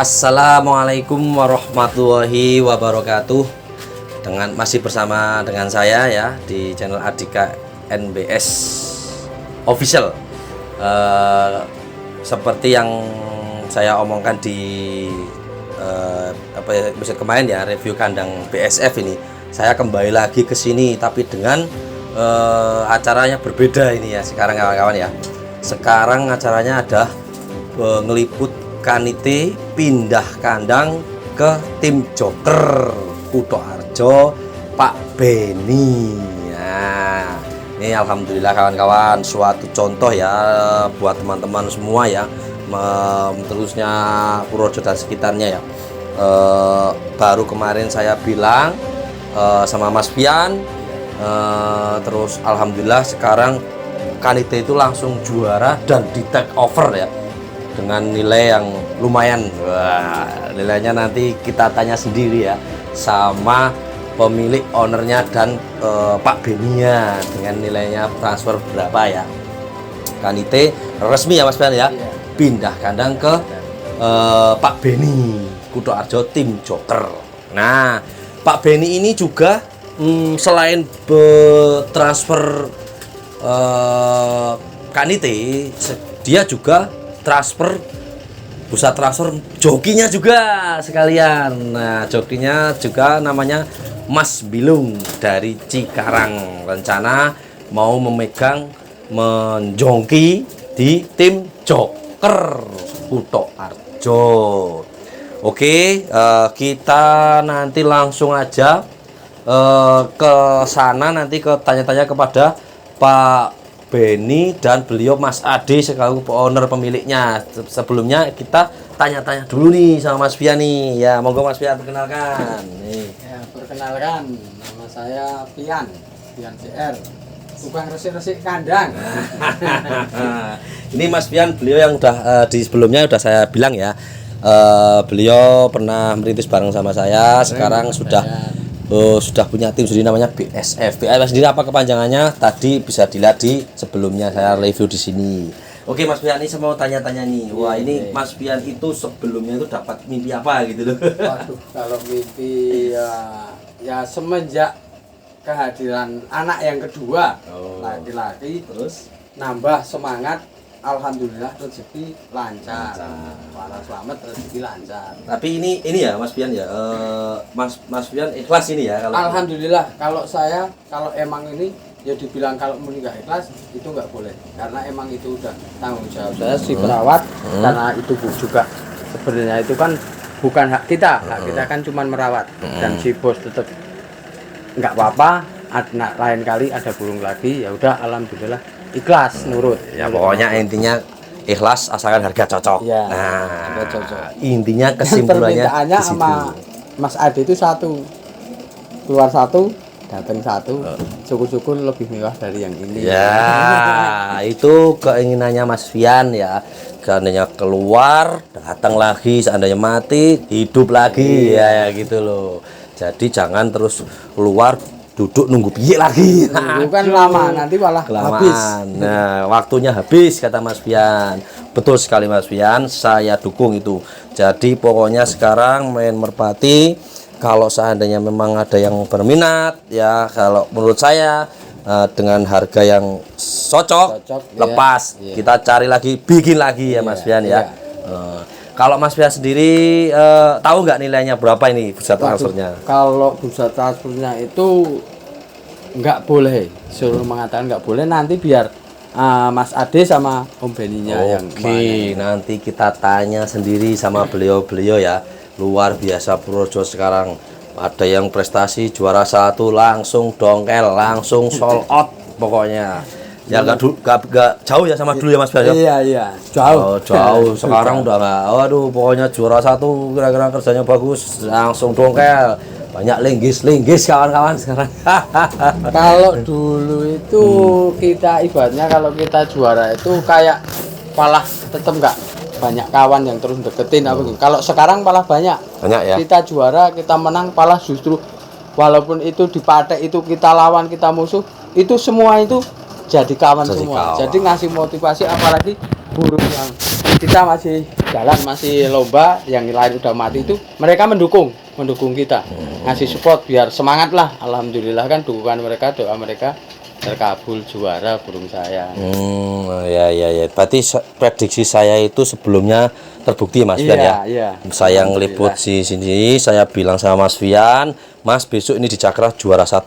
Assalamualaikum warahmatullahi wabarakatuh. Masih bersama dengan saya ya di channel Adika NBS Official. Seperti yang saya omongkan di episode kemarin ya, review kandang BSF ini. Saya kembali lagi ke sini tapi dengan acaranya berbeda ini ya sekarang kawan-kawan ya. Sekarang acaranya ada ngeliput Kanite pindah kandang ke tim Joker Kutoarjo Pak Beni. Nah, ini alhamdulillah kawan-kawan suatu contoh ya buat teman-teman semua ya, terusnya Purworejo dan sekitarnya ya. Baru kemarin saya bilang sama Mas Fian, terus alhamdulillah sekarang Kanite itu langsung juara dan di take over ya dengan nilai yang lumayan. Wah, nilainya nanti kita tanya sendiri ya sama pemilik ownernya dan Pak Benia dengan nilainya transfer berapa ya. Kanite resmi ya Mas Ben ya, pindah kandang ke Pak Beni Kutoarjo tim Joker. Nah, Pak Beni ini juga selain transfer Kanite, dia juga pusat transfer jokinya juga sekalian. Nah, jokinya juga namanya Mas Bilung dari Cikarang. Rencana mau menjongki di tim Joker Kutoarjo. Oke, kita nanti langsung aja ke sana, nanti tanya-tanya kepada Pak Beni dan beliau Mas Ade sekaligus owner pemiliknya. Sebelumnya kita tanya-tanya dulu nih sama Mas Fian nih. Ya, monggo Mas Fian perkenalkan. Nih. Ya, perkenalkan, nama saya Fian CR. Tukang resik-resik kandang. Ini Mas Fian, beliau yang udah di sebelumnya udah saya bilang ya. Beliau pernah merintis bareng sama saya. Sekarang sudah punya tim sendiri namanya BSF. BSF sendiri apa kepanjangannya? Tadi bisa dilihat di sebelumnya saya review di sini. Oke Mas Pian, ini saya mau tanya-tanya nih. Wah, ini Mas Pian itu sebelumnya itu dapat mimpi apa gitu loh? Waduh, kalau mimpi ya semenjak kehadiran anak yang kedua, laki-laki, terus nambah semangat. Alhamdulillah rezeki lancar. Para selamat rezeki lancar. Tapi ini ya Mas Fian ya, Mas Fian ikhlas ini ya kalau. Alhamdulillah, kalau emang ini ya dibilang kalau nggak ikhlas itu nggak boleh, karena emang itu udah tanggung jawab saya si perawat. Karena itu juga sebenarnya itu kan bukan hak kita kan cuma merawat. Dan si bos tetap nggak apa-apa, lain kali ada burung lagi, ya udah alhamdulillah ikhlas nurut ya, pokoknya intinya ikhlas asalkan harga cocok ya, nah harga cocok. Intinya kesimpulannya permintaannya sama Mas Ade itu satu, keluar satu datang satu, syukur-syukur lebih mewah dari yang ini ya. Itu keinginannya Mas Fian ya, seandainya keluar datang lagi, seandainya mati hidup lagi ya gitu loh. Jadi jangan terus keluar duduk nunggu piye lagi. Itu kan lama, nanti malah habis. Nah, waktunya habis kata Mas Fian. Betul sekali Mas Fian, saya dukung itu. Jadi pokoknya sekarang main merpati, kalau seandainya memang ada yang berminat ya, kalau menurut saya dengan harga yang cocok lepas, iya. Kita cari lagi, bikin lagi ya Mas Fian ya. Kalau Mas Fian sendiri tahu nggak nilainya berapa ini bursa transfernya? Kalau bursa transfernya itu nggak boleh, suruh mengatakan nggak boleh, nanti biar Mas Ade sama Om Beninya yang nanti kita tanya sendiri sama beliau-beliau ya. Luar biasa Purworejo sekarang, ada yang prestasi juara 1 langsung dongkel, langsung sold out pokoknya. Ya nggak jauh ya sama dulu ya Mas Fian ya? Iya, jauh. Jauh. Sekarang udah nggak, waduh pokoknya juara 1 kira-kira kerjanya bagus, langsung dongkel. Banyak linggis kawan-kawan sekarang. Kalau dulu itu kita ibaratnya kalau kita juara itu kayak malah tetap nggak banyak kawan yang terus deketin apa gitu. Kalau sekarang malah banyak ya. Kita juara, kita menang, malah justru walaupun itu dipatek itu kita lawan, kita musuh, itu semua itu jadi kawan semua. Jadi ngasih motivasi, apalagi burung yang kita masih jalan, masih lomba, yang lain udah mati itu mereka mendukung kita, ngasih support biar semangat lah. Alhamdulillah kan dukungan mereka, doa mereka terkabul, juara burung saya. Ya. Berarti prediksi saya itu sebelumnya terbukti Mas Fian ya. Iya. Saya ngeliput di sini, saya bilang sama Mas Fian, Mas besok ini di Cakra juara 1.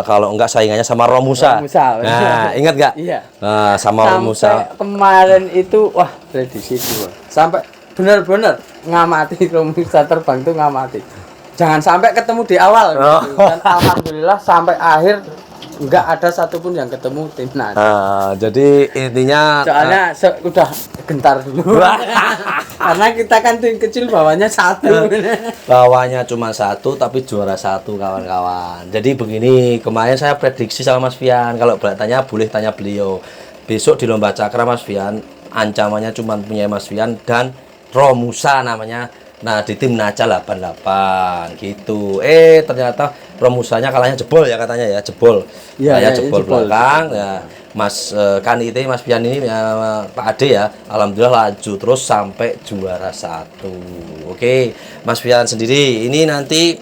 Kalau enggak saingannya sama Romusa. Nah, ingat nggak? Iya. Nah, sama Romusa. Kemarin itu wah prediksi dua. Sampai benar-benar ngamati Romusa terbang itu ngamati. Jangan sampai ketemu di awal. Gitu. Dan alhamdulillah sampai akhir enggak ada satupun yang ketemu timnas. Jadi intinya soalnya udah gentar dulu. Karena kita kan tim kecil bawahnya 1. Bawahnya cuma 1 tapi juara 1 kawan-kawan. Jadi begini, kemarin saya prediksi sama Mas Fian, kalau tanya boleh tanya beliau. Besok di lomba Cakra Mas Fian, ancamannya cuma punya Mas Fian dan Romusa namanya. Nah, di tim Naca 88 gitu. Ternyata Romusanya kalahnya jebol ya katanya ya, jebol. Iya, jebol belakang ya. Mas Kanite, Mas Pian ini ya, Pak Ade ya, alhamdulillah lanjut terus sampai juara 1. Oke, Mas Pian sendiri ini nanti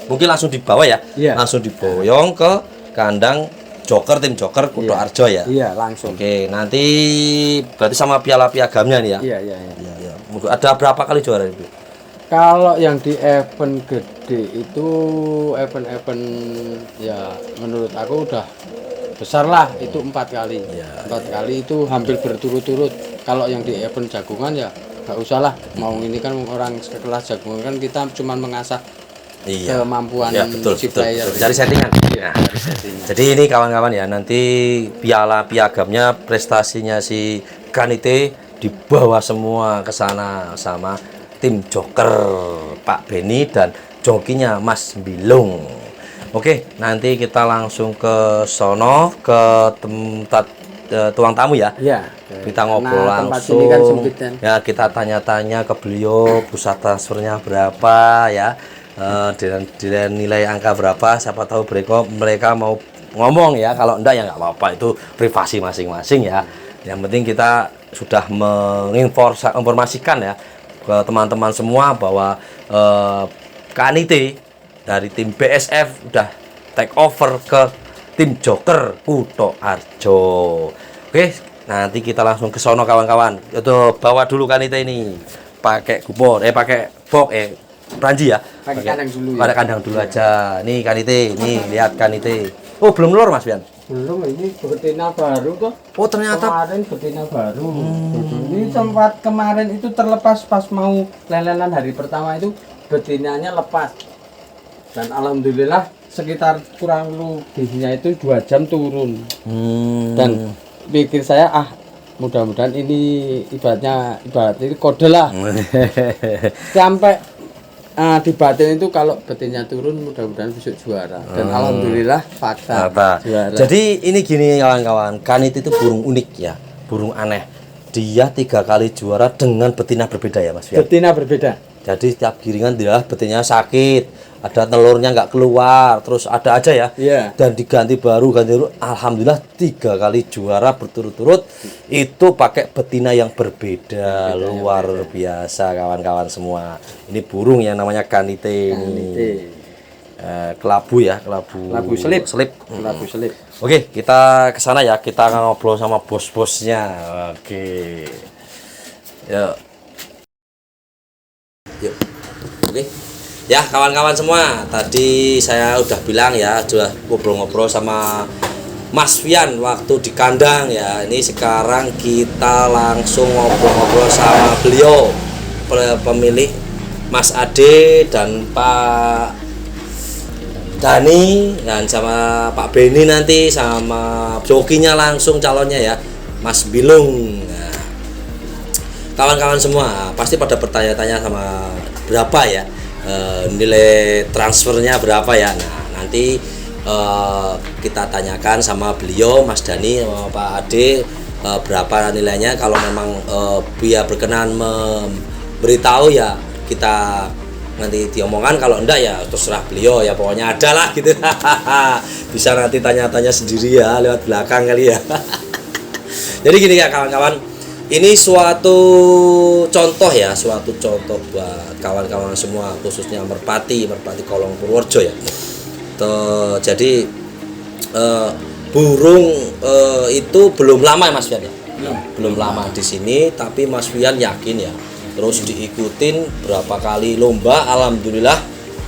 mungkin langsung dibawa ya, langsung diboyong ke kandang Joker, tim Joker Kuto Arjo ya. Iya, langsung. Oke, nanti berarti sama piala piagamnya nih ya. Iya. Ada berapa kali juara itu? Kalau yang di event gede itu event ya menurut aku udah besar lah, itu 4 kali. 4 kali itu hampir berturut-turut. Kalau yang di event jagungan ya nggak usah lah. Mau ini kan orang sekelas jagungan kan kita cuma mengasah kemampuan si player. Cari settingan. Jadi ini kawan-kawan ya, nanti piala piagamnya prestasinya si Kanite dibawa semua ke sana sama tim Joker Pak Beni dan jokinya Mas Bilung. Oke, nanti kita langsung ke sono ke tempat tuang tamu ya. Iya. Kita ngobrol langsung. Ini kan sempit, kan? Ya, kita tanya-tanya ke beliau pusat transfernya berapa ya. Dan nilai angka berapa, siapa tahu mereka mau ngomong ya. Kalau enggak ya nggak apa-apa, itu privasi masing-masing ya. Yang penting kita sudah menginformasikan ya ke teman-teman semua bahwa Kanite dari tim BSF udah take over ke tim Joker Kuto Arjo. Oke, nanti kita langsung ke sono kawan-kawan. Itu bawa dulu Kanite ini. Pakai kupon, pakai box, Pranji ya. Pakai kandang dulu. Pada kandang dulu aja. Nih Kanite, nih lihat Kanite. Oh, belum telur Mas Pian? Belum, ini betina baru kok. Oh, ternyata kemarin betina baru. Ini sempat kemarin itu terlepas pas mau lelenan hari pertama itu betinanya lepas. Dan alhamdulillah sekitar kurang lebihnya itu 2 jam turun. Dan pikir saya mudah-mudahan ini ibarat ini kode lah. Sampai di batin itu kalau betinnya turun mudah-mudahan besok juara. Dan alhamdulillah fakta juara. Jadi ini gini kawan-kawan, Kanite itu burung unik ya, burung aneh. Dia 3 kali juara dengan betina berbeda ya Mas Fian? Betina berbeda. Jadi setiap giringan dia betinanya sakit, ada telurnya nggak keluar, terus ada aja ya. Dan diganti baru, alhamdulillah 3 kali juara berturut-turut itu pakai betina yang berbeda, luar biasa kawan-kawan semua. Ini burung yang namanya Kanite ini. Kelabu ya, kelabu selip. Kelabu selip. Oke, kita ke sana ya, kita ngobrol sama bos-bosnya. Oke. Yuk. Oke. Ya kawan-kawan semua, tadi saya udah bilang ya, sudah ngobrol-ngobrol sama Mas Fian waktu di kandang ya. Ini sekarang kita langsung ngobrol-ngobrol sama beliau, pemilik Mas Ade dan Pak Dani dan sama Pak Beni nanti sama jokinya langsung calonnya ya, Mas Bilung. Nah, kawan-kawan semua pasti pada bertanya-tanya sama berapa ya nilai transfernya berapa ya. Nah nanti kita tanyakan sama beliau Mas Dani sama Pak Ade berapa nilainya. Kalau memang dia berkenan memberitahu ya kita nanti diomongkan, kalau enggak ya terserah beliau ya, pokoknya ada lah gitu. Bisa nanti tanya-tanya sendiri ya lewat belakang kali ya. Jadi gini ya kawan-kawan, Ini suatu contoh ya, suatu contoh buat kawan-kawan semua, khususnya Merpati Kolong Purworejo ya. Jadi burung itu belum lama ya Mas Fian ya? Belum lama di sini, tapi Mas Fian yakin ya. Terus diikutin berapa kali lomba, alhamdulillah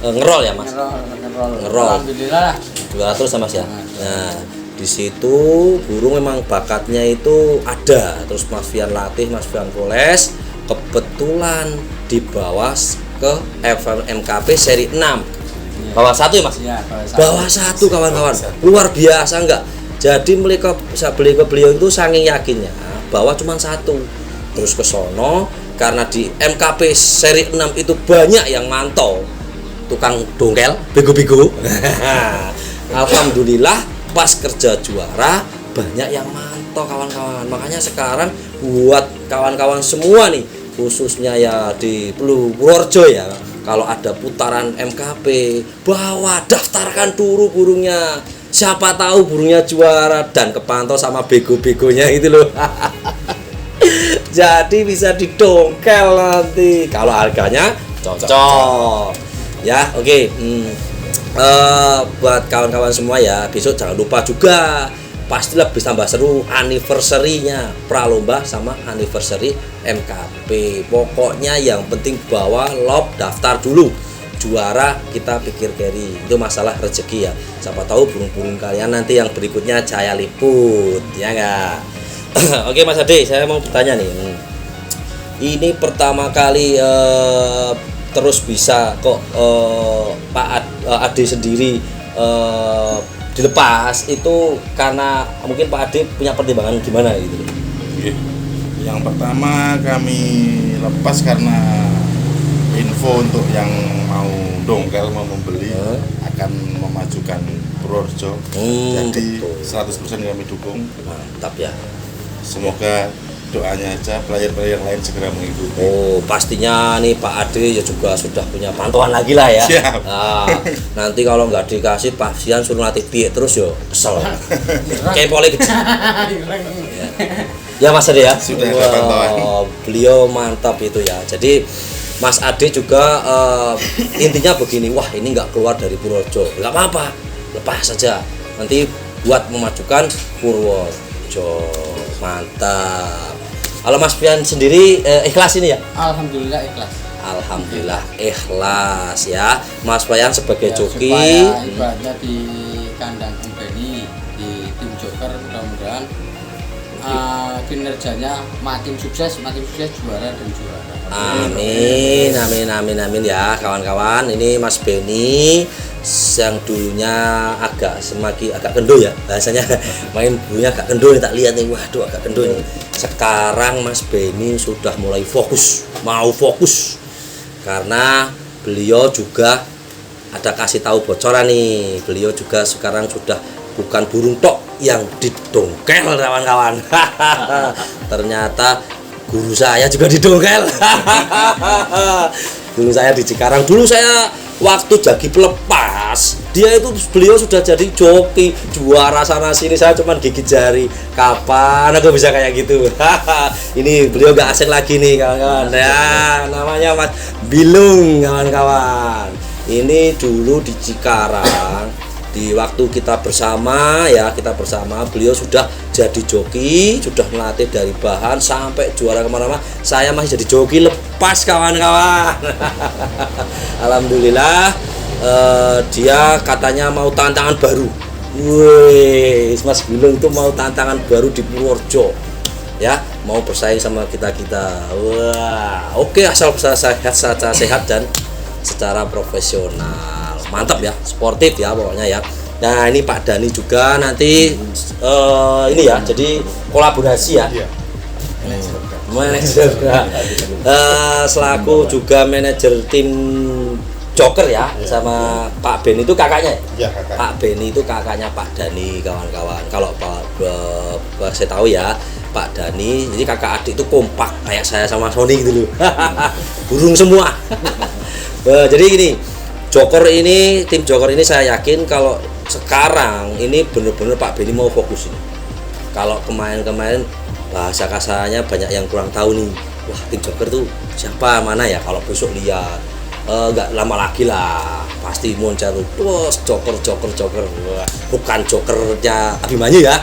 ngerol ya Mas. Ngerol. Alhamdulillah. Juara terus sama Mas ya. Nah, di situ burung memang bakatnya itu ada. Terus Mas Fian latih, Mas Fian proles, kebetulan dibawa ke MKP seri 6. Bawah 1 ya Mas? Iya, Bawah 1 kawan-kawan. Luar biasa enggak? Jadi beliau itu saking yakinnya bahwa cuma 1. Terus ke sono karena di MKP seri 6 itu banyak yang mantau. Tukang dongkel, bego-bego. Alhamdulillah pas kerja juara banyak yang mantau kawan-kawan. Makanya sekarang buat kawan-kawan semua nih, khususnya ya di Purworejo ya, kalau ada putaran MKP, bawa daftarkan dulu burungnya. Siapa tahu burungnya juara dan kepantau sama bego-begonya itu loh. Jadi bisa didongkel nanti kalau harganya cocok. Ya, oke. Buat kawan-kawan semua ya, besok jangan lupa juga pastilah bisa tambah seru anniversary-nya pralomba sama anniversary MKP. Pokoknya yang penting bawa lop, daftar dulu. Juara kita pikir carry, itu masalah rezeki ya. Siapa tahu burung-burung kalian nanti yang berikutnya Jaya Liput, ya enggak? Oke Mas Ade, saya mau bertanya nih. Ini pertama kali terus bisa kok Pak Ade sendiri dilepas itu karena mungkin Pak Ade punya pertimbangan gimana gitu? Yang pertama kami lepas karena info untuk yang mau dongkel mau membeli akan memajukan Purworejo. Jadi betul. 100% kami dukung. Mantap ya. Semoga doanya aja player-player yang lain segera mengikuti. Oh, pastinya nih Pak Ade ya juga sudah punya pantauan lagi lah ya. Siap. Nah, nanti kalau nggak dikasih Pak Fian suruh latih piye terus yo kesel. Kayak pole kecil. Ya Mas Ade ya. Sudah ada pantauan. Beliau mantap itu ya. Jadi Mas Ade juga intinya begini, wah ini nggak keluar dari Purworejo, nggak apa-apa, lepas saja. Nanti buat memajukan Purworejo, mantap. Kalau Mas Fian sendiri ikhlas ini ya? Alhamdulillah ikhlas. Alhamdulillah ikhlas ya. Mas Fian sebagai Ya, joki. supaya ibaratnya di kandang company di tim Joker mudah-mudahan kinerjanya makin sukses juara dan juara. Amin, amin, amin, amin ya kawan-kawan. Ini Mas Benny yang dulunya agak kendo ya bahasanya, main burungnya agak kendo nih, tak lihat nih, waduh agak kendo nih. Sekarang Mas Benny sudah mulai mau fokus karena beliau juga ada kasih tahu bocoran nih, beliau juga sekarang sudah bukan burung tok yang didongkel kawan-kawan. Ternyata guru saya juga didongkel. Guru saya di Cikarang dulu, saya waktu jadi pelepas, beliau sudah jadi joki, juara sana sini, saya cuman gigit jari. Kapan aku bisa kayak gitu? Ini beliau gak asing lagi nih kawan-kawan ya, namanya Mas Bilung kawan-kawan. Ini dulu di Cikarang, di waktu kita bersama beliau sudah jadi joki, sudah melatih dari bahan sampai juara kemana-mana. Saya masih jadi joki lepas kawan-kawan. Alhamdulillah, dia katanya mau tantangan baru. Wih, Mas Bilung itu mau tantangan baru di Purworejo ya, mau bersaing sama kita. Wah, oke, asal sehat dan secara profesional. Mantap ya, sportif ya pokoknya ya. Nah ini Pak Dani juga nanti ini ya, jadi kolaborasi ya. Manajer selaku juga manajer tim Joker ya, sama Pak Ben itu kakaknya. Ya, kakak. Pak Ben itu kakaknya Pak Dani kawan-kawan. Kalau saya tahu ya, Pak Dani, jadi kakak adik itu kompak kayak saya sama Sony gitu loh. Burung semua. Jadi gini, tim Joker ini saya yakin kalau sekarang ini bener-bener Pak Benny mau fokus ini. Kalau kemarin bahasa kasarnya banyak yang kurang tahu nih. Wah, tim Joker tuh siapa, mana ya? Kalau besok lihat nggak lama lagi lah pasti muncul terus Joker. Wah, bukan Jokernya Abimanyu ya.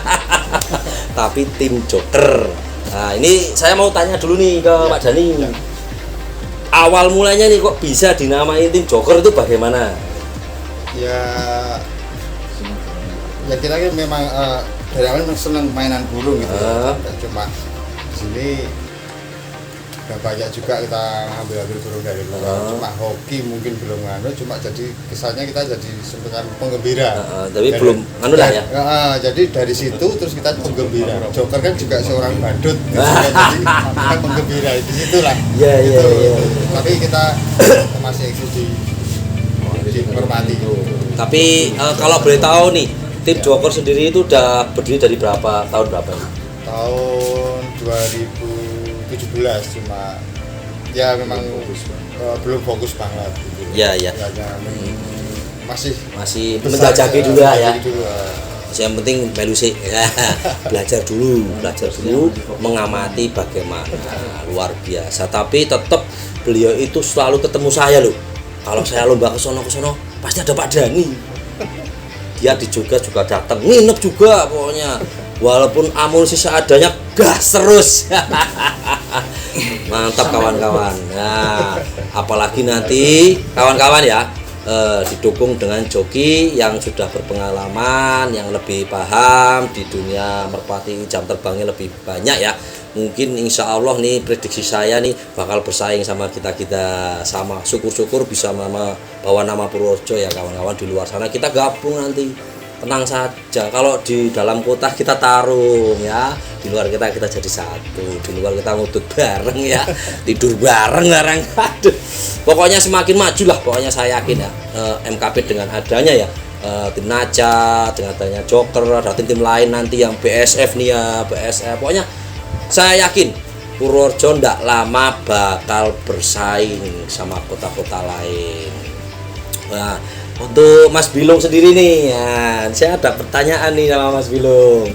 Tapi tim Joker. Nah, ini saya mau tanya dulu nih ke Pak Dani. Awal mulanya nih kok bisa dinamain tim Joker itu bagaimana? Ya kita kan memang dari awal memang senang mainan burung gitu ya. Cuma di sini udah banyak juga kita ngambil burung dari luar. Cuma hoki mungkin belum nganu, cuma jadi kesannya kita jadi sebutan penggembira. Tapi belum anu lah ya. Jadi dari situ terus kita penggembira. Joker kan juga seorang badut, gitu. Jadi kita penggembira di situlah. Iya. Tapi kita masih eksis di Merpati. Tapi kalau boleh tahu nih, tim Joker sendiri itu udah berdiri dari tahun berapa? Tahun 2017, cuma ya memang belum fokus banget gitu. Iya. Masih menjajaki dulu ya. Dulu. Yang penting melu sih. belajar dulu, mengamati bagaimana, luar biasa. Tapi tetap beliau itu selalu ketemu saya loh. Kalau saya lomba ke sono pasti ada Pak Dani. Dia di Jogja juga datang, nginep juga pokoknya. Walaupun amunisi seadanya gas terus. Mantap kawan-kawan. Nah, apalagi nanti kawan-kawan ya didukung dengan joki yang sudah berpengalaman, yang lebih paham di dunia merpati, jam terbangnya lebih banyak ya. Mungkin insya Allah nih prediksi saya nih bakal bersaing sama kita sama. Syukur-syukur bisa bawa nama Purworejo ya kawan-kawan. Di luar sana kita gabung nanti, tenang saja. Kalau di dalam kota kita tarung ya, di luar kita jadi satu. Di luar kita ngudut bareng ya, tidur bareng. Aduh, pokoknya semakin maju lah. Pokoknya saya yakin ya MKP dengan adanya ya tim Naja, dengan adanya Joker, ada tim lain nanti yang BSF nih ya, BSF. Pokoknya saya yakin Purworejo ndak lama bakal bersaing sama kota-kota lain. Nah, untuk Mas Bilung sendiri nih, ya, saya ada pertanyaan nih sama Mas Bilung.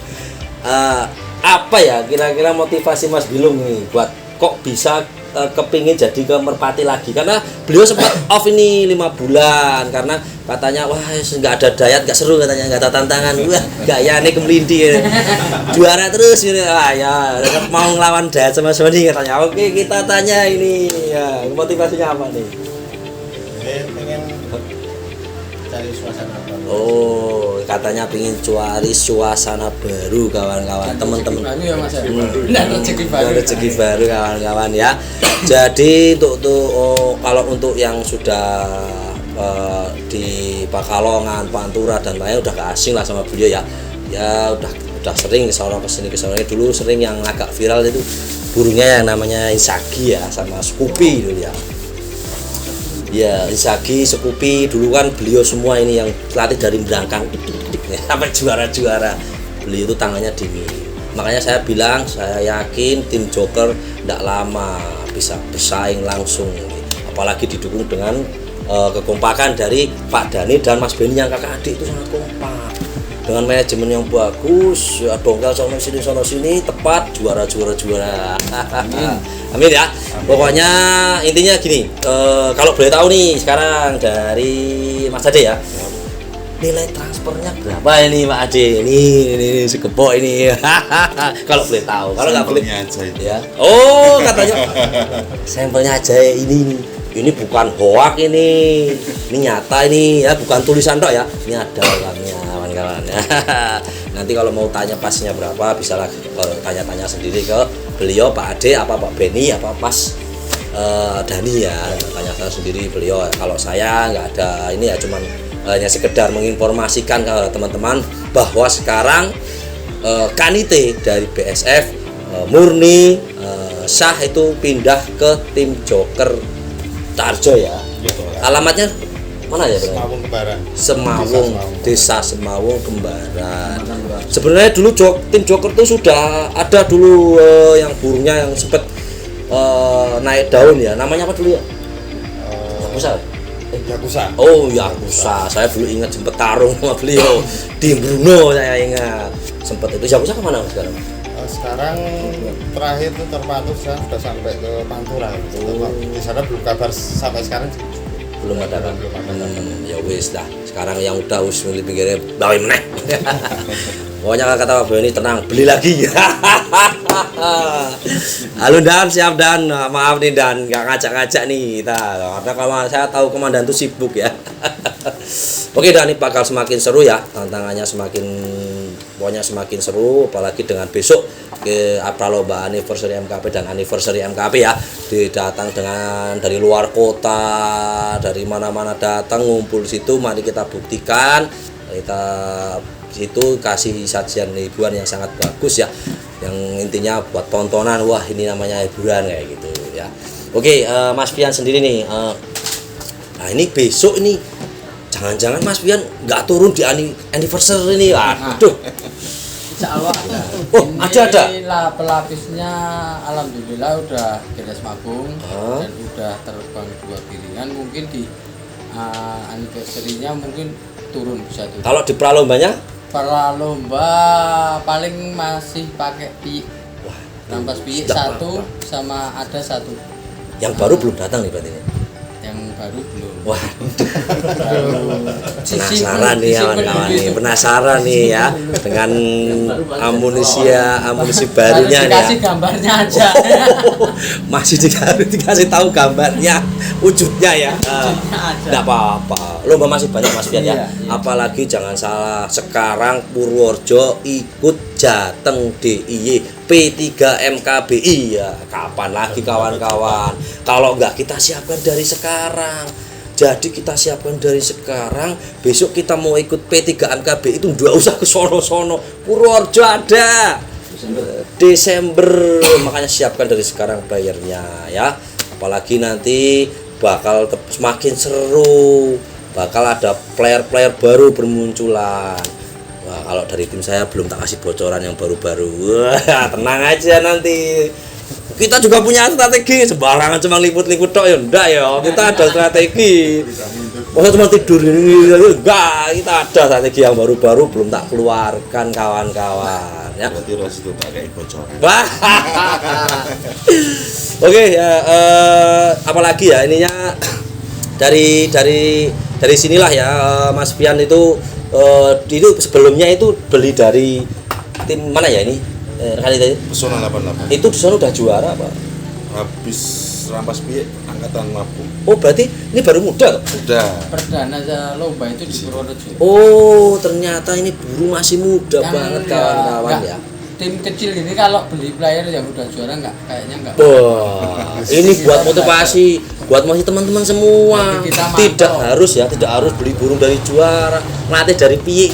Apa ya kira-kira motivasi Mas Bilung nih buat kok bisa kepingin jadi ke Merpati lagi? Karena beliau sempat off ini 5 bulan karena katanya wah nggak ada dayat, nggak seru katanya, nggak ada tantangan. Wah gaya nih kemelindi juara terus ini. Ya mau ngelawan dayat sama Sony katanya. Oke, kita tanya ini ya, motivasinya apa nih? Pengen cari suasana baru. Oh, katanya pengen cari suasana baru kawan-kawan, teman-teman. Ya Mas. Rezeki baru kawan-kawan ya. Jadi kalau untuk yang sudah di Pakalongan, Pantura dan lain udah gak asing lah sama beliau ya. Ya udah sering kesini dulu sering yang agak viral itu burungnya yang namanya Isagi ya sama Scoopy dulu ya. Ya, Isagi, Scoopy dulu kan beliau semua ini yang latih dari berangkang sampai juara-juara. Beliau itu tangannya dingin. Makanya saya bilang, saya yakin tim Joker tidak lama bisa bersaing langsung. Apalagi didukung dengan kekompakan dari Pak Dani dan Mas Beni yang kakak adik itu sangat kompak. Dengan manajemen yang bagus, ya dongkel sono sini tepat juara. Amin ya. Pokoknya intinya gini, kalau boleh tahu nih sekarang dari Mas Ade ya, nilai transfernya berapa ini Pak Ade? Ini segepok ini. Kalau boleh tahu, kalau nggak boleh aja itu. ya. Oh katanya sampelnya aja ini bukan hoak ini nyata ini ya, bukan tulisan dok ya, ini ada orangnya kawan-kawan ya. Nanti kalau mau tanya pasnya berapa bisa lah tanya-tanya sendiri ke beliau Pak Ade apa Pak Beni apa Mas Dani ya, tanya saya sendiri beliau. Kalau saya nggak ada ini ya, cuman hanya sekedar menginformasikan ke teman-teman bahwa sekarang Kanite dari BSF murni sah itu pindah ke tim Joker Tarjo ya. Alamatnya mana ya? Semawung Kembaran. Semawung, Desa Semawung Kembaran. Sebenarnya dulu tim Joker itu sudah ada dulu yang burungnya yang sempat naik daun ya. Namanya apa dulu ya? Yakuza. Yakuza. Oh Yakuza. Saya dulu ingat sempat tarung sama beliau di Bruno, saya ingat. Sempat itu Yakuza kemana sekarang? Sekarang terakhir tuh terpantau sudah sampai ke Pantura. Di sana belum kabar sampai sekarang sih. Belum ada kan? Belum ada. Ya wis dah. Sekarang yang udah wis milih pinggirnya bawa meneh. Pokoknya kata Pak Boy ini tenang, beli lagi. Halo Dan, siap Dan. Maaf nih Dan, nggak ngajak-ngajak nih kita. Karena kalau saya tahu komandan tuh sibuk ya. Oke Dan, ini bakal semakin seru ya. Tantangannya pokoknya semakin seru. Apalagi dengan besok ke Pralomba anniversary MKP dan anniversary MKP ya. Didatang dengan dari luar kota, dari mana-mana datang ngumpul situ. Mari kita buktikan. Kita itu kasih sajian hiburan yang sangat bagus ya, yang intinya buat tontonan. Wah ini namanya hiburan kayak gitu ya. Oke, Mas Pian sendiri nih, nah ini besok ini jangan-jangan Mas Pian nggak turun di anniversary ini. Waduh, Insya Allah ada. Oh, ada. Ini pelapisnya alhamdulillah udah beres mabung dan udah terbang 2 piringan. Mungkin di anniversary-nya mungkin turun bisa turun. kalau di pralombanya Pralomba paling masih pakai piik. Rampas piik tidak satu sama ada satu. yang baru belum datang nih berarti ini. Yang baru belum. Wah, Baru penasaran nih kawan-kawan nih, penasaran nih ya dengan amunisi barunya nih ya. Dikasih gambarnya aja. Masih dikasih tahu gambarnya, wujudnya ya. Enggak apa-apa. Lomba masih banyak Mas Pian ya. Iya. Apalagi jangan salah, sekarang Purworejo ikut Jateng DIY P3 MKBI ya. Kapan lagi kawan-kawan? Kalau enggak kita siapkan dari sekarang. Jadi kita siapkan dari sekarang. Besok kita mau ikut P3 MKBI itu enggak usah ke sono-sono. Purworejo ada. Desember, makanya siapkan dari sekarang playernya ya. Apalagi nanti bakal semakin seru, bakal ada player-player baru bermunculan. Wah, kalau dari tim saya belum tak kasih bocoran yang baru-baru. Wah, tenang aja nanti. Kita juga punya strategi, sembarangan cuma liput-liput tok ya enggak ya. Kita ada strategi. Masa cuma tidur ini enggak, kita ada strategi yang baru-baru belum tak keluarkan kawan-kawan ya. Berarti Ros itu pakai bocoran. Wah. Oke ya, apalagi ya ininya dari sinilah ya Mas Pian itu sebelumnya itu beli dari tim mana ya ini? Rekan itu Pesona 88. itu di sana udah juara apa? Habis rampas piye angkatan mabung. Oh berarti ini baru muda toh? Udah. Perdana lomba itu di Purworejo. Oh ternyata ini buru masih muda banget kawan-kawan ya. Tim kecil ini kalau beli player yang udah juara kayaknya enggak. Wah, ini buat motivasi, buat motivasi teman-teman semua. Tidak harus beli burung dari juara, latih dari piye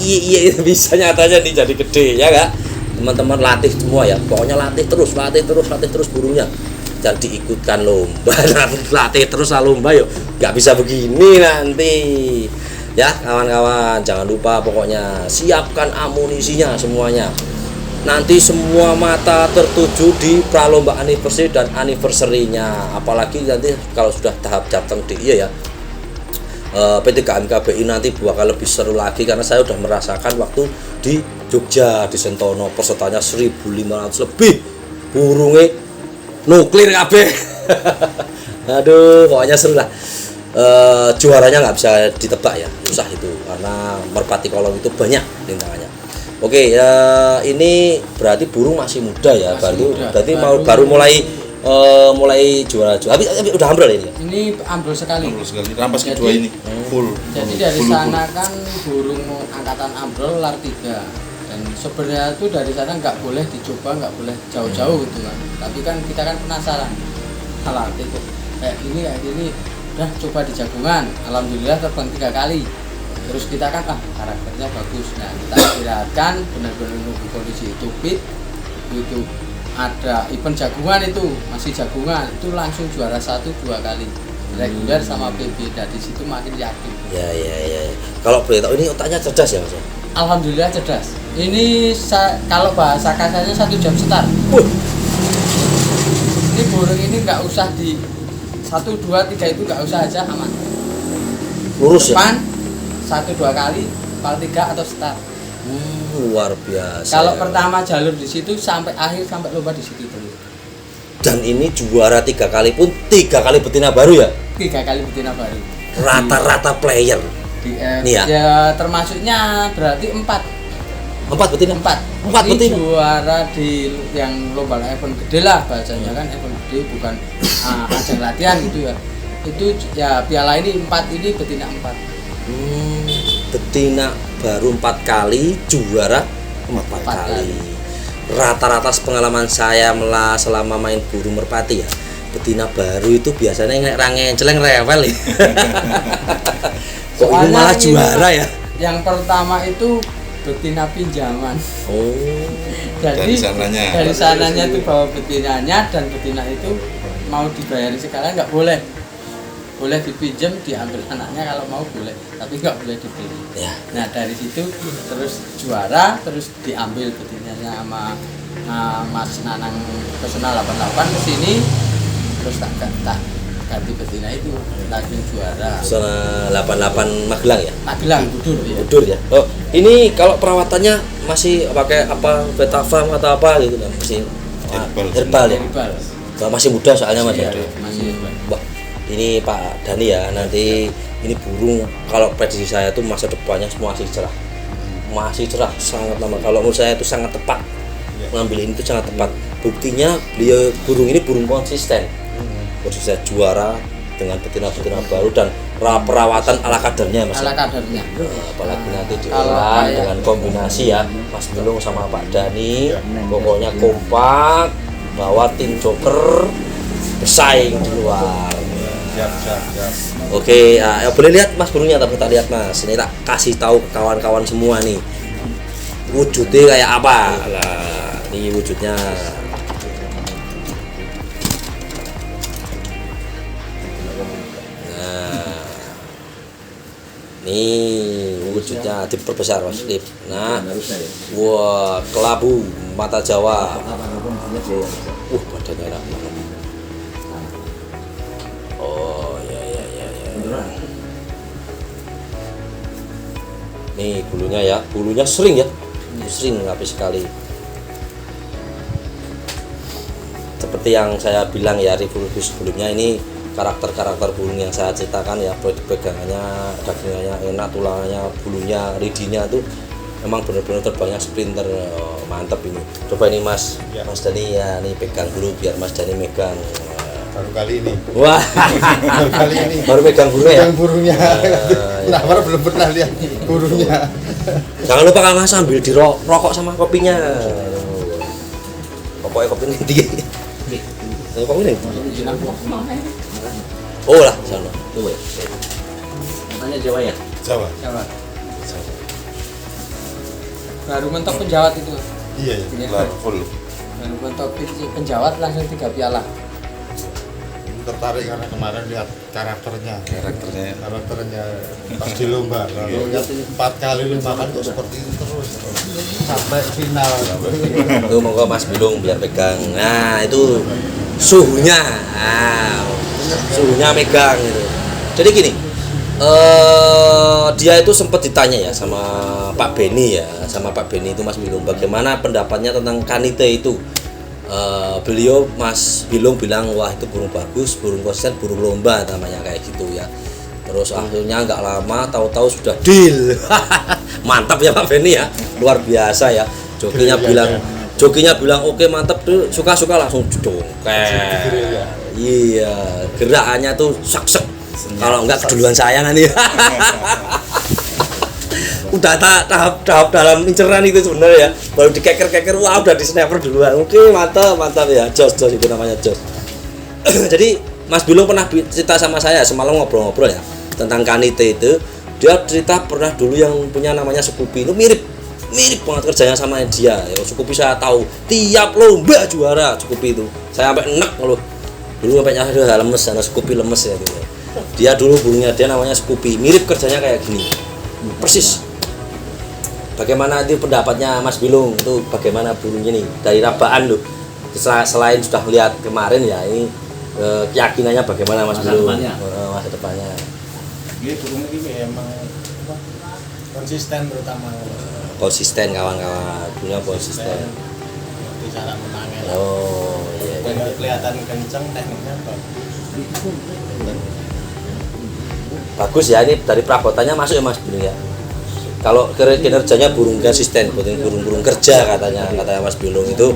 itu bisa nyatanya nih jadi gede ya kak. Teman-teman latih semua ya, pokoknya latih terus burungnya. Dan diikutkan lomba, latih terus lomba yuk, nggak bisa begini nanti. Ya kawan-kawan, jangan lupa pokoknya siapkan amunisinya semuanya. Nanti semua mata tertuju di pralomba anniversary dan anniversary-nya. Apalagi nanti kalau sudah tahap Jateng DIY ya, P3 MKBI nanti bakal lebih seru lagi karena saya sudah merasakan waktu di Jogja di Sentono pesertanya 1.500 lebih, burungnya nuklir kabeh. Aduh pokoknya seru lah. Juaranya nggak bisa ditebak ya, susah itu karena merpati kolong itu banyak rintangannya. Oke ya, ini berarti burung masih muda ya, berarti baru mulai juara. Habis udah ambrol ini. Ini ambrol sekali. Rampas kedua ini full. Jadi dari sana kan burung angkatan ambrol lar 3. Dan sebenarnya itu dari sana nggak boleh dicoba, nggak boleh jauh-jauh gitu kan. Tapi kan kita kan penasaran. Latih kok kayak gini. Udah coba di jagungan. Alhamdulillah terbang 3 kali. Terus kita kan karakternya bagus. Nah, kita istirahatkan benar-benar nunggu kondisi itu fit. Itu ada event jagungan itu, masih jagungan. Itu langsung juara 1-2 kali. Reguler sama PB. Dari situ makin yakin. Ya. Kalau boleh tahu ini otaknya cerdas ya Mas? Alhamdulillah cerdas. Ini kalau bahasa kasarnya 1 jam setar. Ini burung ini nggak usah di 1, 2, 3 itu nggak usah aja aman. Lurus ya? Depan 1-2 kali, kepala 3 atau setar. luar biasa. Kalau ya. pertama jalur di situ sampai akhir sampai lomba di situ terus. Dan ini juara 3 kali pun 3 kali betina baru ya. 3 kali betina baru. Rata-rata player. Di Nih ya. ya termasuknya berarti 4 betina. 4 Ini betina. juara di yang lomba event gede lah bahasanya kan, event gede bukan ajang latihan gitu ya. Itu ya piala ini 4 ini betina 4. Betina baru 4 kali, juara 4 kali. Rata-rata pengalaman saya selama main burung merpati ya, betina baru itu biasanya ngeceleng rewel ya. Kok ini Soalnya malah ini juara ya? Yang pertama itu betina pinjaman. Oh. Jadi Dari sananya. itu bawa betinanya, dan betina itu mau dibayari sekalian nggak boleh. Boleh dipinjam, diambil anaknya kalau mau boleh, tapi nggak boleh dibeli. Ya. Nah dari situ terus juara, terus diambil betinanya sama Mas Nanang Personal 88 ke sini, terus tak ganti betina itu lagi juara. Sana 88 Magelang ya? Magelang Budur ya. Budur ya. Oh, ini kalau perawatannya masih pakai apa Betafarm atau apa gitu kan? Masih herbal ya. Herbal. Masih muda soalnya Mas. Iya, masih herbal. Wah, ini Pak Dani ya, nanti ini burung kalau prediksi saya tuh masa depannya masih cerah. Masih cerah, sangat lama. Kalau menurut saya itu sangat tepat. Ngambil ini tuh sangat tepat. Buktinya beliau burung ini burung konsisten. Konsisten juara dengan betina-betina baru dan perawatan ala kadarnya Mas. Ala kadarnya. Apalagi nanti Kalau diolah kayak- dengan kombinasi ya Mas Belung sama Pak Dani, pokoknya kompak bawa tim joker bersaing di luar. Siap. Oke, boleh lihat Mas burungnya, tapi tak lihat Mas. Ini tak kasih tahu ke kawan-kawan semua nih. Wujudnya kayak apa? Lah, ini wujudnya. Nah, nih wujudnya diperbesar Mas Lip. Nah, wah kelabu mata Jawa. Badannya enak banget. Oh ya. Nih bulunya sering ya, sering habis sekali. Seperti yang saya bilang ya review sebelumnya, ini karakter burung yang saya ceritakan ya, pegangannya, dagingnya enak, tulangannya, bulunya, ridinya tuh memang benar-benar terbangnya sprinter. Oh, mantap ini. Coba ini Mas Dani ya, nih pegang dulu biar Mas Dani megang. Baru kali ini. Wah, Baru kali ini. baru pegang burung ya. Yang burungnya. Nah, baru belum pernah lihat burungnya. Jangan lupa Kang Mas sambil dirokok sama kopinya. Pokoknya kopi ini tinggi. Kopi ini. Oh lah, sana. Tunggu ya. Namanya Jawa ya? Jawa. Jawa. Baru mentok penjawat itu. Iya. Gelar full. Baru mentok penjawat langsung 3 piala. Tertarik karena kemarin lihat karakternya Karakternya pas di lomba. Lalu lihat 4 kali lomba kan kok seperti itu terus sampai final. Tuh monggo Mas Bilung biar pegang. Nah, itu suhunya. Nah, suhunya megang gitu. Jadi gini, dia itu sempat ditanya ya sama Pak Beni ya, itu Mas Bilung, bagaimana pendapatnya tentang kanite itu. Beliau Mas Bilung bilang wah itu burung bagus, burung konsisten, burung lomba namanya kayak gitu ya. Terus akhirnya nggak lama tahu-tahu sudah deal. Mantap ya Pak Beni ya, luar biasa ya. Jokinya bilang oke mantap tuh, suka-suka langsung jongkek. Iya, gerakannya tuh sak-sak. Kalau enggak keduluan saya nanti. Udah tahap dalam inceran itu sebenarnya ya, baru dikeker-keker wah udah di sniper duluan. Oke, mantap ya, jos itu namanya jos. Jadi Mas Bilung pernah cerita sama saya semalam ngobrol-ngobrol ya tentang kanite itu. Dia cerita pernah dulu yang punya namanya Scoopy, itu mirip banget kerjanya sama dia ya. Scoopy saya tahu tiap lomba juara Scoopy itu, saya sampai enek loh dulu, sampai nyadar lemes, karena Scoopy lemes ya gitu. Dia dulu burungnya dia namanya Scoopy, mirip kerjanya kayak gini persis. Bagaimana itu pendapatnya Mas Bilung, itu bagaimana burungnya nih dari rabaan loh, selain sudah melihat kemarin ya, ini keyakinannya bagaimana Mas Bilung masa depannya? Dia burung ini emang konsisten terutama konsisten kawan-kawan, burungnya konsisten. Di cara menangnya. Oh iya. Dan kelihatan kenceng tekniknya Bagus ya, ini dari perabotannya masuk ya Mas Bilung ya. Kalau kinerjanya burung konsisten, burung kerja katanya Mas Bilung itu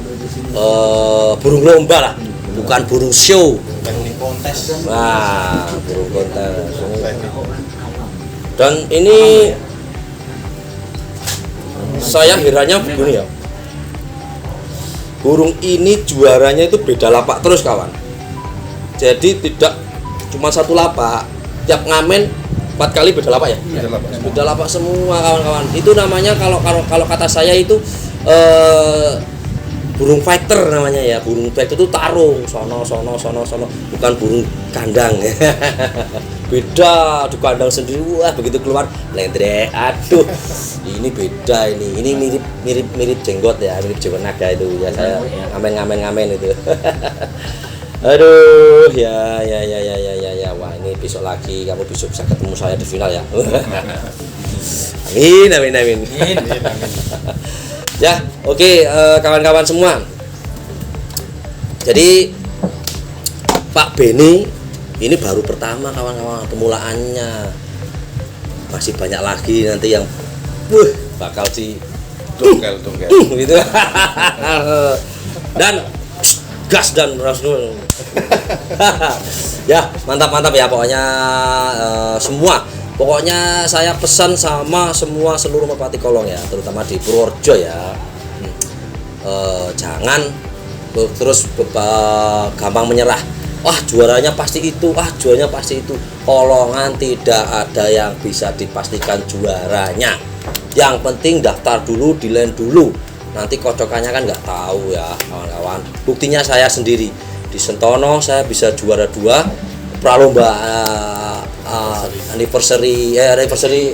burung lomba lah, bukan burung show. teknik kontes. Nah, burung kontes. Dan ini saya herannya begini ya. Burung ini juaranya itu beda lapak terus kawan. Jadi tidak cuma satu lapak, tiap ngamen 4 kali beda lapak ya. Beda lapak semua kawan-kawan. Itu namanya kalau kata saya itu burung fighter namanya ya. Burung fighter itu tarung sono, bukan burung kandang. Beda, di kandang sendiri wah begitu keluar lendre. Aduh. Ini beda ini. Ini mirip jenggot ya, mirip jenggot naga itu ya. Saya ngamen itu. Aduh, ya. Wah, ini besok lagi kamu besok bisa ketemu saya di final ya. Amin. Ya, oke kawan-kawan semua. Jadi Pak Beni ini baru pertama kawan-kawan pemulaannya. Masih banyak lagi nanti yang bakal di tunggal gitu. Dan gas dan rasul. Ya, mantap ya pokoknya semua. Pokoknya saya pesan sama semua seluruh merpati kolong ya, terutama di Purworejo ya. Jangan terus gampang menyerah. Wah, juaranya pasti itu. Kolongan tidak ada yang bisa dipastikan juaranya. Yang penting daftar dulu, dilen dulu. Nanti kocokannya kan nggak tahu ya kawan-kawan. Buktinya saya sendiri di Sentono saya bisa juara 2 pralomba anniversary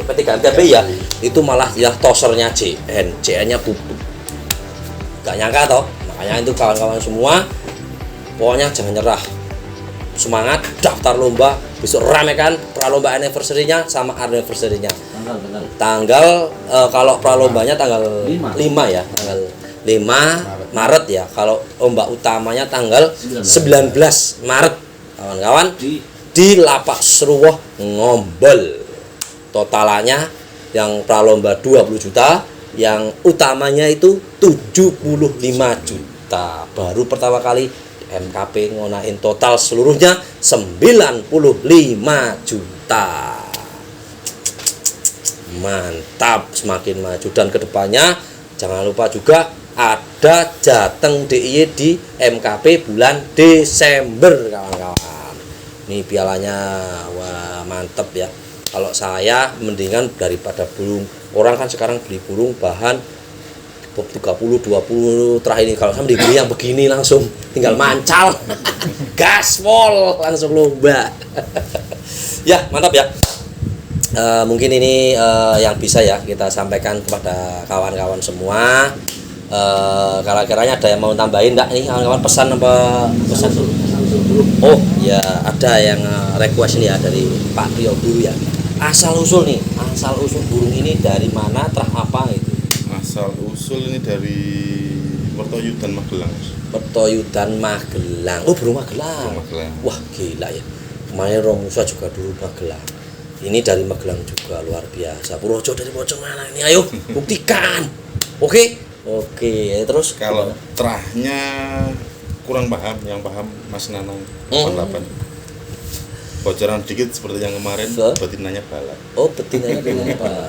P3MTB ya. Itu malah ya tosernya JN-nya pupuk. Gak nyangka toh. Makanya itu kawan-kawan semua pokoknya jangan nyerah. Semangat daftar lomba, besok ramekan pralomba anniversary-nya sama anniversary-nya. Tanggal kalau pralombanya tanggal 5 ya, tanggal 5 Maret ya. Kalau lomba utamanya tanggal 19 Maret. Kawan-kawan di Lapak Seruwoh Ngombol. Totalannya yang pralomba 20 juta, yang utamanya itu 75 juta. Baru pertama kali MKP ngonain total seluruhnya 95 juta. Mantap, semakin maju. Dan kedepannya jangan lupa juga ada Jateng DIY di MKP bulan Desember kawan-kawan. Ini pialanya wah mantep ya. Kalau saya mendingan daripada burung, orang kan sekarang beli burung bahan 30, 20 terakhir ini. Kalau saya beli yang begini langsung tinggal mancal gaspol langsung lomba. Ya mantap ya. Mungkin ini yang bisa ya kita sampaikan kepada kawan-kawan semua. Kalau kiranya ada yang mau tambahin enggak nih kawan-kawan, pesan dulu. Oh ya, ada yang request ini ya dari Pak Trio dulu ya. Asal usul burung ini dari mana, terah apa itu? Asal usul ini dari Pertoyudan Magelang. Oh, burung Magelang. Wah, gila ya. Kemarin Romusa juga dulu Magelang. Ini dari Magelang juga, luar biasa. Purworejo dari pojok mana ini? Ayo, buktikan. Oke, terus Kalau terahnya kurang paham, yang paham Mas Nanang 88. Bocoran dikit seperti yang kemarin, betinanya balak. Oh, betinanya balak.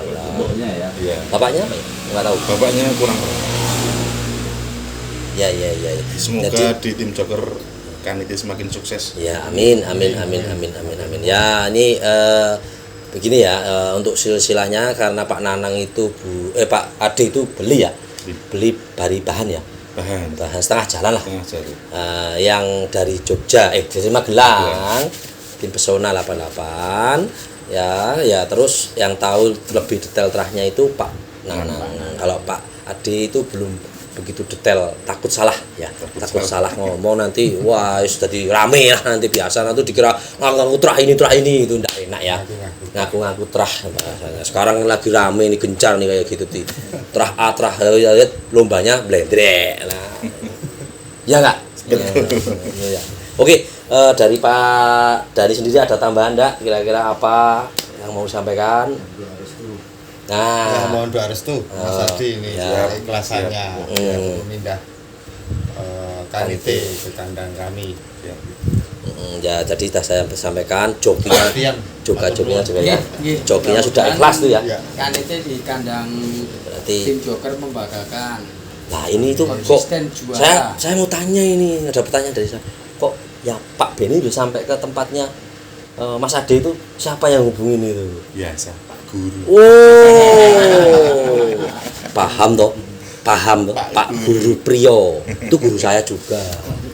Iya. Bapaknya apa ya? Nggak tahu. Bapaknya kurang. Ya. Semoga Jadi, di tim Joker Kaniti semakin sukses. ya, amin. Ya, ini begini ya, untuk silsilahnya karena Pak Nanang itu Pak Ade itu beli bahan ya. Bahan setengah jalan lah. Yang dari Jogja, dari Magelang, tim Pesona 88. Ya, terus yang tahu lebih detail terahnya itu Pak Nanang. Kalau Pak Ade itu belum begitu detail, takut salah ya, takut salah ngomong nanti wah sudah di rame lah nanti biasa nanti dikira ngaku terah ini itu ndak enak ya, ngaku terah bahasanya. Sekarang lagi rame ini gencar nih kayak gitu di terah lihat lombanya blendrek nah ya nggak ya. Oke, dari Pak Dani sendiri ada tambahan ndak kira-kira apa yang mau disampaikan? Nah, Ya, mohon doa restu Mas Adi ini ya. ikhlasannya memindah KNT ke kandang kami. Ya jadi sudah saya sampaikan jokinya juga ya Nggih. jokinya sudah ikhlas tuh ya. Ya. Kan itu di kandang Berarti tim Joker membanggakan. nah ini tuh kok Konsisten juara. saya mau tanya ini ada pertanyaan dari saya kok ya Pak Beni udah sampai ke tempatnya Mas Ade itu siapa yang hubungin itu? Biasa Pak Guru. Oh, paham toh Pak Guru Priyo itu guru saya juga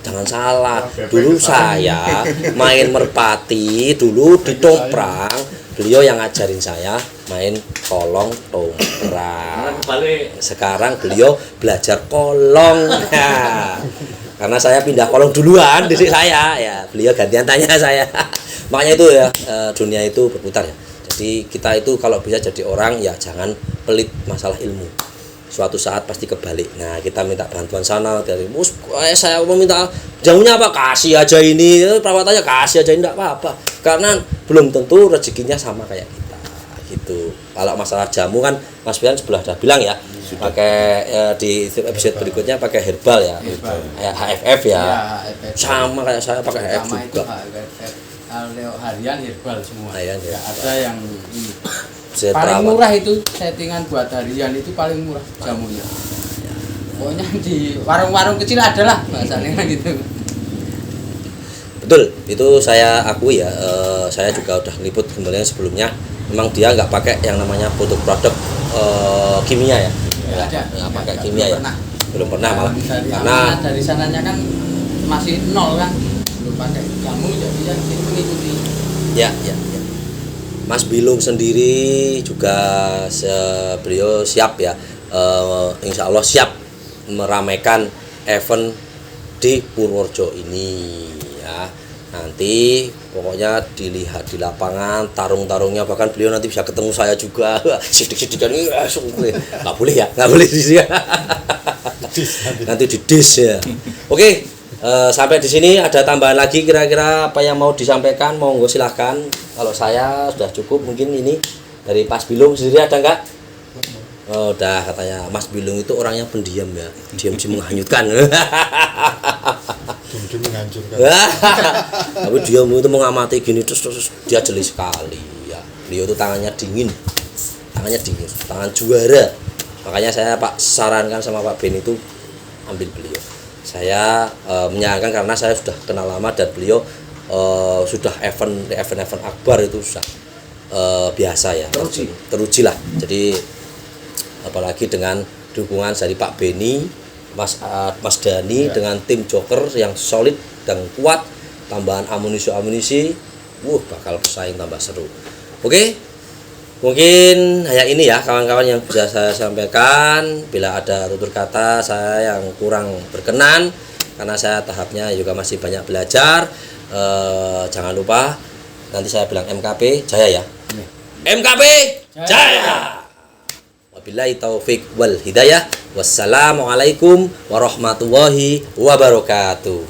jangan salah dulu saya main merpati dulu di Tomprang beliau yang ngajarin saya main kolong tomprang sekarang beliau belajar kolong nah, karena saya pindah kolong duluan didik saya ya beliau gantian tanya saya makanya itu ya dunia itu berputar ya jadi kita itu kalau bisa jadi orang ya jangan pelit masalah ilmu suatu saat pasti kebalik. Nah, kita minta bantuan sana dari mus, saya mau minta jamunya apa? Kasih aja ini, perawatannya kasih aja enggak apa-apa. Karena belum tentu rezekinya sama kayak kita. Gitu. Kalau masalah jamu kan Mas Bian sebelah udah bilang ya, pakai di episode berikutnya pakai herbal ya. Kayak HFF ya. HFF. Sama kayak saya pakai HFF Pertama itu juga. HFF. Kalau harian herbal semua. Harian Nggak herbal. ada yang ini. Saya Paling perawat. murah itu settingan buat harian itu paling murah jamunya. Pokoknya di warung-warung kecil adalah bahasanya gitu. Betul, itu saya akui ya. Saya juga udah ngeliput kembali sebelumnya. Memang dia nggak pakai yang namanya produk kimia ya. Nggak ada. Nggak pakai Nggak, kimia ya. Belum pernah malah. Dari Karena amanat dari sananya kan masih nol kan. Belum pakai jamu jadi ya kita mengikuti. ya. Mas Bilung sendiri juga beliau siap ya. Insya Allah siap meramaikan event di Purworejo ini ya. Nanti pokoknya dilihat di lapangan tarung-tarungnya bahkan beliau nanti bisa ketemu saya juga sidik-sidikan nggak boleh ya nggak boleh di sini nanti di dis ya. Oke, sampai di sini ada tambahan lagi kira-kira apa yang mau disampaikan monggo silahkan. Kalau saya sudah cukup mungkin ini dari Mas Bilung sendiri ada nggak? Oh, udah katanya Mas Bilung itu orangnya pendiam ya, diam-diam menghanyutkan. Diam-diam menghancurkan. Tapi dia itu mengamati gini terus dia jeli sekali ya. Beliau itu tangannya dingin, tangan juara. Makanya saya Pak sarankan sama Pak Ben itu ambil beliau. Saya menyarankan karena saya sudah kenal lama dan beliau sudah event akbar itu sudah biasa ya, teruji lah. Jadi apalagi dengan dukungan dari Pak Beni, Mas Dani dengan tim Joker yang solid dan kuat, tambahan amunisi, bakal bersaing tambah seru. Oke, mungkin hanya ini ya kawan-kawan yang bisa saya sampaikan. Bila ada tutur kata saya yang kurang berkenan, karena saya tahapnya juga masih banyak belajar, jangan lupa nanti saya bilang MKP Jaya ya. MKP Jaya. Wabillahi taufik wal hidayah. Wassalamualaikum warahmatullahi wabarakatuh.